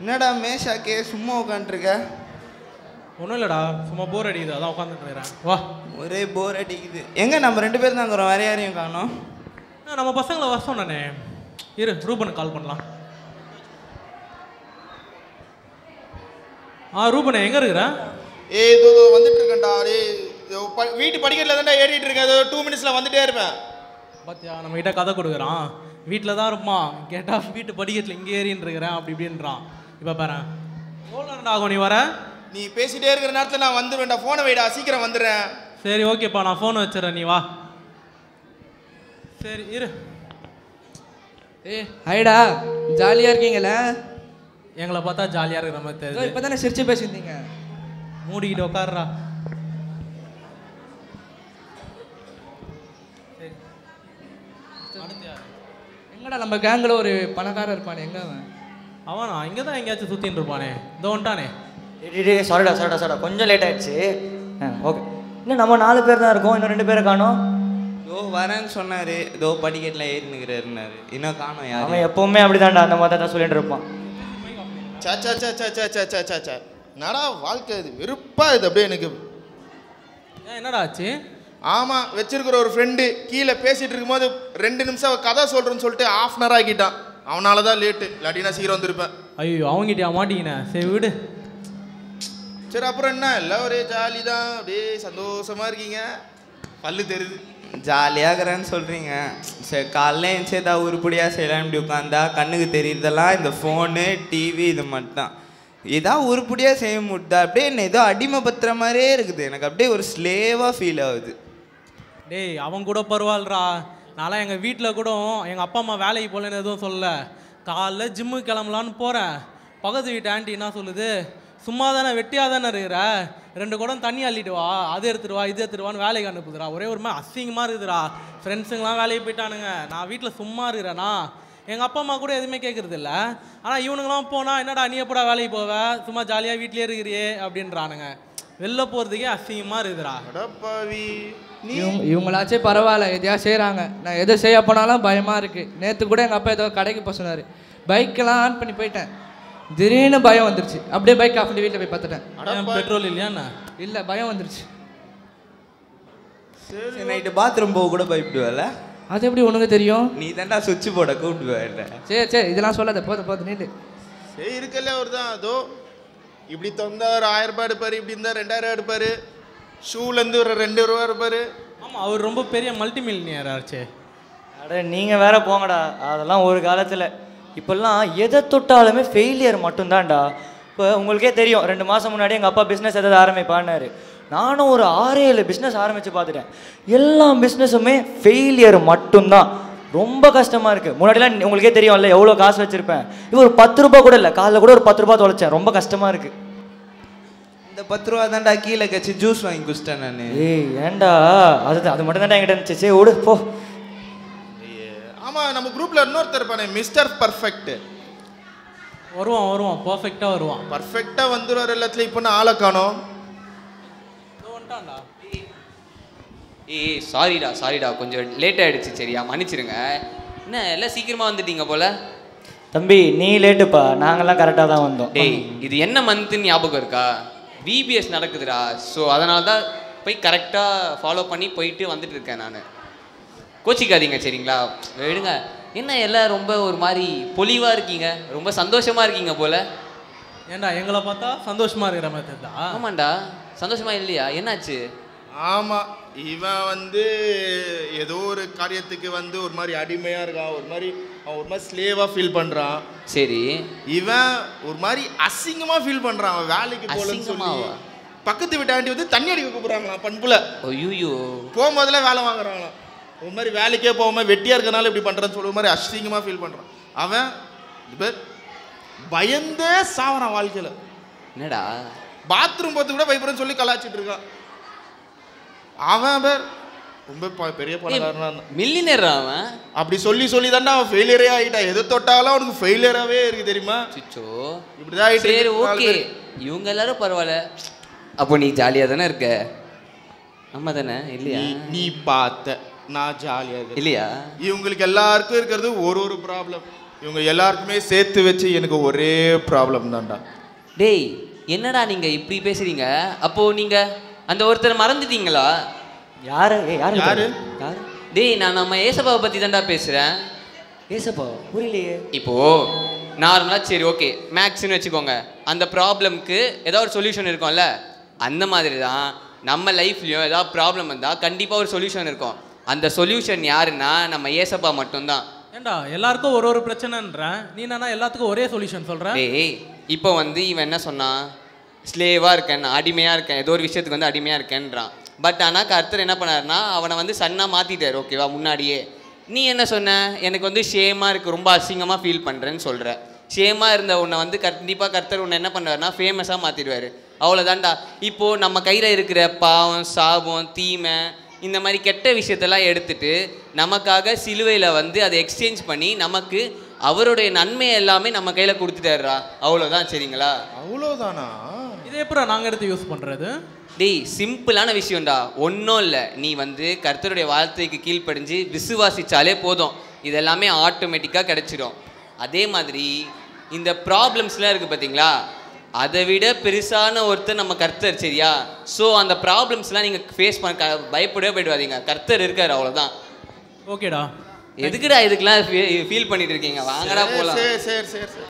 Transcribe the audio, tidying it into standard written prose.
என்னடா மேஷாக்கே சும்மா உட்காந்துருக்க? ஒன்றும் இல்லைடா, சும்மா போர் அடிக்குது, அதான் உட்காந்துட்டுருக்கிறேன். வா. ஒரே போர் அடிக்குது. எங்கே நம்ம 2 பேர் தான் இருக்கிறோம், வேற யாரையும் காணோம். நம்ம பசங்களை வர சொன்னானே, இரு ரூபனுக்கு கால் பண்ணலாம். ரூபனே எங்கே இருக்கிற? இதோ வந்துட்டு இருக்கேன்டா. வீட்டு படிக்கட்டில் தான்டா ஏறிட்டு இருக்கேன். ஏதோ 2 மினிட்ஸில் வந்துட்டே இருப்பேன். பாத்தியா, நம்ம கிட்ட கதை கொடுக்குறான். வீட்டில் தான் இருப்பான், கேட்டால் வீட்டு படிக்கட்டில் இங்கே ஏறின்னு இருக்கிறேன் அப்படி இப்படின்றான். இப்போ பாரு, எவ்வளோ நேரம் ஆகும் நீ வர? நீ பேசிட்டே இருக்கிற நேரத்தில் நான் வந்துடுவேன்டா. ஃபோனை வைடா, சீக்கிரம் வந்துடுறேன். சரி ஓகேப்பா, நான் ஃபோனை வச்சுறேன், நீ வா. சரி இரு. ஹைடா, ஜாலியாக இருக்கீங்களே? எங்களை பார்த்தா ஜாலியாக இருக்கிற மாதிரி தெரியுது. இப்போ தானே சிரிச்சு பேசியிருந்தீங்க. மூடிக்கிட்டு உட்காருறா. எங்கடா நம்ம கேங்கில் ஒரு பணக்காரர் இருப்பானே, எங்க அவனா? இங்கே தான் எங்கேயாச்சும் சுற்றின்னு இருப்பானே. இதோ வந்துட்டானே. சாரிடா கொஞ்சம் லேட் ஆயிடுச்சு. ஓகே, இன்னும் நம்ம 4 பேர் தான் இருக்கோம், இன்னும் 2 பேரை காணோம். வரேன்னு சொன்னாரு, இதோ படிக்கட்டில் ஏறினுக்கிறாருன்னாரு, இன்னும் காணோம். யாரும் அவன் எப்பவுமே அப்படிதான்டா, அந்த மாதிரி தான் சொல்லிட்டு இருப்பான். என்னடா வாழ்க்கை இது, வெறுப்பா இது அப்படியே எனக்கு. என்னடா ஆச்சு? ஆமாம், வச்சிருக்கிற ஒரு ஃப்ரெண்டு கீழே பேசிகிட்டு இருக்கும்போது 2 நிமிஷம் கதை சொல்கிறேன்னு சொல்லிட்டு 1/2 hour ஆக்கிட்டான். அவனால தான் லேட்டு, இல்லாட்டி நான் சீக்கிரம் வந்திருப்பேன். ஐயோ, அவங்ககிட்டயா மாட்டிக்கினேன். சரி விடு. சரி அப்புறம் என்ன, எல்லாம் ஒரே ஜாலி தான், அப்படியே சந்தோஷமாக இருக்கீங்க, பல்லு தெரியுது. ஜாலியாக இருக்கிறேன்னு சொல்கிறீங்க. சரி, காலைல எழுந்துச்சு ஏதாவது உருப்படியாக செய்யலாம், இப்படி உட்காந்தா கண்ணுக்கு தெரியுறதெல்லாம் இந்த ஃபோனு டிவி இது மட்டும். ஏதாவது உருப்படியாக செய்ய முடியுதா? அப்படியே என்ன ஏதோ அடிமைப்படுத்துகிற மாதிரியே இருக்குது. எனக்கு அப்படியே ஒரு ஸ்லேவாக ஃபீல் ஆகுது. டேய், அவன் கூட பரவாயில்லடா. நான்லாம் எங்கள் வீட்டில் கூட எங்கள் அப்பா அம்மா வேலைக்கு போகலன்னு எதுவும் சொல்லலை. காலைல ஜிம்முக்கு கிளம்பலான்னு போகிறேன். பக்கத்து வீட்டு ஆண்டி என்ன சொல்லுது, சும்மா தானே வெட்டியாக தானே இருக்கிற, 2 குடம் தண்ணி அள்ளிட்டு வா, அது எடுத்துட்டு வா இது எடுத்துட்டு வான்னு வேலைக்கு அனுப்புதுடா. ஒரே ஒரு மாதிரி அசிங்கமாக இருக்குதுடா. ஃப்ரெண்ட்ஸுங்களாம் வேலைக்கு போயிட்டானுங்க, நான் வீட்டில் சும்மா இருக்கிறேண்ணா. எங்கள் அப்பா அம்மா கூட எதுவுமே கேட்குறது இல்லை. ஆனால் இவனுங்களாம் போனால் என்னடா நீ எப்படா வேலைக்கு போவ, சும்மா ஜாலியாக வீட்லேயே இருக்கிறியே அப்படின்றானுங்க. வெளில போகிறதுக்கே அசிங்கமாக இருக்குதுடா. இவங்களாச்சே பரவாயில்ல, எதையா செய்கிறாங்க. நான் எதை செய்ய போனாலும் பயமாக இருக்குது. நேற்று கூட எங்கள் அப்பா ஏதோ கடைக்கு போக சொன்னார். பைக்கெல்லாம் ஆன் பண்ணி போயிட்டேன், திடீர்னு பயம் வந்துருச்சு. அப்படியே பைக் ஆஃப் பண்ணி வீட்டில் போய் பார்த்துட்டேன். பெட்ரோல் இல்லையாண்ணா? இல்லை, பயம் வந்துருச்சு. சரி, நைட்டு பாத்ரூம் போக கூட பயப்படுவேல? அது எப்படி உனக்கு தெரியும்? நீ தான்டா சுவிட்ச் போட கூப்பிடுவேன். சரி இதெல்லாம் சொல்லாத, போதும் நீட்டு. சரி இருக்கல, அவர் தான் அதோ இப்படி தந்தா ஒரு 1000 ரூபாய் எடுப்பார், இப்படி இருந்தால் 2000 எடுப்பார், ஷூலேருந்து ஒரு 2 ரூபா இருப்பார். ஆமாம், அவர் ரொம்ப பெரிய மல்டி மில்லியனியர் ஆச்சு. அட நீங்கள் வேற போங்கடா, அதெல்லாம் ஒரு காலத்தில். இப்போல்லாம் எதை தொட்டாலுமே ஃபெயிலியர் மட்டும்தான்டா. இப்போ உங்களுக்கே தெரியும், 2 மாதம் முன்னாடி எங்கள் அப்பா பிஸ்னஸ் எதாவது ஆரம்பிப்பான்னாரு. நானும் ஒரு 6-7 பிஸ்னஸ் ஆரம்பித்து பார்த்துட்டேன். எல்லா பிஸ்னஸுமே ஃபெயிலியர் மட்டும்தான். ரொம்ப கஷ்டமாக இருக்குது. முன்னாடிலாம் உங்களுக்கே தெரியும்ல எவ்வளோ காசு வச்சுருப்பேன். இப்போ ஒரு 10 ரூபா கூட இல்லை, காலைல கூட ஒரு 10 ரூபா தொலைச்சேன். ரொம்ப கஷ்டமாக இருக்குது. இந்த 10 ரூபா தான்டா கீழே கட்சி ஜூஸ் வாங்கி குடிச்சிட்டேன் நான். ஏன்டா அது மட்டும் தான்டா என்கிட்ட இருந்துச்சு. சரி விடு போ. ஆமாம், நம்ம குரூப்பில் இன்னொருத்தர் இருப்பானே, மிஸ்டர் பர்ஃபெக்ட். வருவான் பர்ஃபெக்டாக வருவான். பர்ஃபெக்டாக வந்துடுவார் எல்லாத்துலையும். இப்போ நான் ஆளை காணோம். சாரிடா கொஞ்சம் லேட் ஆகிடுச்சு. சரியா, மன்னிச்சிருங்க. என்ன எல்லாம் சீக்கிரமாக வந்துட்டீங்க போல். தம்பி நீ லேட்டுப்பா, நாங்கள்லாம் கரெக்டாக தான் வந்தோம். டேய், இது என்ன மந்த்துன்னு ஞாபகம் இருக்கா? விபிஎஸ் நடக்குதுடா. ஸோ அதனால தான் போய் கரெக்டாக ஃபாலோ பண்ணி போயிட்டு வந்துட்டு இருக்கேன் நான். கோச்சிக்காதீங்க சரிங்களா? விடுங்க. என்ன எல்லாம் ரொம்ப ஒரு மாதிரி பொலிவாக இருக்கீங்க, ரொம்ப சந்தோஷமாக இருக்கீங்க போல். ஏண்டா எங்களை பார்த்தா சந்தோஷமாக இருக்கிற மாதிரி தெரியுதா? ஆமாண்டா, சந்தோஷமா இல்லையா? என்னாச்சு? ஆமாம், இவன் ஏதோ ஒரு காரியத்துக்கு ஒரு மாதிரி அடிமையாக இருக்கான். அவன் ஒரு மாதிரி ஸ்லேவாக ஃபீல் பண்ணுறான். சரி, இவன் ஒரு மாதிரி அசிங்கமாக ஃபீல் பண்ணுறான். அவன் வேலைக்கு போகலன்னு சொல்லி பக்கத்து வீட்டு ஆண்டி தண்ணி அடிக்க கூப்பிட்றாங்களாம் பண்புல. ஐயோ, போகும்போதெல்லாம் வேலை வாங்குறாங்களாம். ஒரு மாதிரி வேலைக்கே போகாமல் வெட்டியாக இருக்கனால இப்படி பண்ணுறேன்னு சொல்லுற மாதிரி அசிங்கமாக ஃபீல் பண்ணுறான். அவன் இப்போ பயந்தே சாவறான் வாழ்க்கையில். என்னடா பாத்ரூம் போகிறது கூட பயப்படுறேன்னு சொல்லி கலாச்சிட்டு இருக்கான். அவன் பேர் ரொம்ப பெரிய பணக்காரனா இருந்தான், மில்லியனர் அவன். அப்படி சொல்லி தாண்டா அவன் ஃபெயிலியரே ஆகிட்டான். எது தொட்டாலும் அவனுக்கு ஃபெயிலியராகவே இருக்கு தெரியுமா? சிச்சோ, இப்படிதான் ஆகிட்டு. சரி ஓகே, இவங்க எல்லாரும் பரவாயில்ல. அப்போ நீ ஜாலியாக தானே இருக்க? ஆமாம் தானே? இல்லையா? நீ பார்த்த நான் ஜாலியாக இல்லையா? இவங்களுக்கு எல்லாருக்கும் இருக்கிறது ஒரு ப்ராப்ளம். இவங்க எல்லாருக்குமே சேர்த்து வச்சு எனக்கு ஒரே ப்ராப்ளம் தான்டா. டேய் என்னடா நீங்க இப்படி பேசுறீங்க? அப்போ நீங்க அந்த ஒருத்தர் மறந்துட்டீங்களா? யாரு யாரு யாரு? யாரு? டேய் நான் நம்ம ஏசப்பாவை பத்தி தான்டா பேசுறேன். ஏசப்பா புரியலையே. இப்போ நார்மலாக சரி ஓகே மேக்ஸ்ன்னு வச்சுக்கோங்க, அந்த ப்ராப்ளம்க்கு ஏதாவது ஒரு சொல்யூஷன் இருக்கும்ல, அந்த மாதிரி தான் நம்ம லைஃப்லையும் ஏதாவது ப்ராப்ளம் வந்தால் கண்டிப்பாக ஒரு சொல்யூஷன் இருக்கும். அந்த சொல்யூஷன் யாருன்னா நம்ம ஏசப்பா மட்டும்தான். ஏண்டா எல்லாருக்கும் ஒரு ஒரு பிரச்சனைன்றேன், நீ என்னன்னா எல்லாத்துக்கும் ஒரே சொல்யூஷன் சொல்கிறேன். டேய் இப்போ வந்து இவன் என்ன சொன்னான், ஸ்லேவாக இருக்கேன், அடிமையாக இருக்கேன், ஏதோ ஒரு விஷயத்துக்கு வந்து அடிமையாக இருக்கேன்றான். பட் ஆனால் கர்த்தர் என்ன பண்ணாருன்னா அவனை வந்து சன்னாக மாற்றிட்டார். ஓகேவா? முன்னாடியே நீ என்ன சொன்ன, எனக்கு வந்து ஷேமாக இருக்குது, ரொம்ப அசிங்கமாக ஃபீல் பண்ணுறேன்னு சொல்கிற. ஷேமாக இருந்த உன்னை வந்து கண்டிப்பாக கர்த்தர் உன்னை என்ன பண்ணுவார்னா ஃபேமஸாக மாற்றிடுவார். அவ்வளோதான்டா. இப்போது நம்ம கையில் இருக்கிற பாவம், சாபம், தீமை, இந்த மாதிரி கெட்ட விஷயத்தெல்லாம் எடுத்துட்டு நமக்காக சிலுவையில் வந்து அதை எக்ஸ்சேஞ்ச் பண்ணி நமக்கு அவருடைய நன்மை எல்லாமே நம்ம கையில் கொடுத்துட்டாருடா. அவ்வளோதான். சரிங்களா? அவ்வளோதானா? இதே எப்பறம் நாங்கள் எடுத்து யூஸ் பண்ணுறது? டேய் சிம்பிளான விஷயம்டா, ஒன்றும் இல்லை. நீ வந்து கர்த்தருடைய வார்த்தைக்கு கீழ்ப்படிஞ்சு விசுவாசிச்சாலே போதும், இதெல்லாமே ஆட்டோமேட்டிக்காக கிடைச்சிடும். அதே மாதிரி இந்த ப்ராப்ளம்ஸ்லாம் இருக்குது பார்த்தீங்களா, அதை விட பெருசான ஒருத்தர் நம்ம கர்த்தர். சரியா? ஸோ அந்த ப்ராப்ளம்ஸ்லாம் நீங்கள் ஃபேஸ் பண்ண பயப்படவே போயிடுவாதீங்க, கர்த்தர் இருக்கார். அவ்வளோதான். ஓகேடா. எதுக்குடா இதுக்கெல்லாம் ஃபீல் பண்ணிட்டு இருக்கீங்க? வாங்கடா போகலாம். சரி சரி சரி.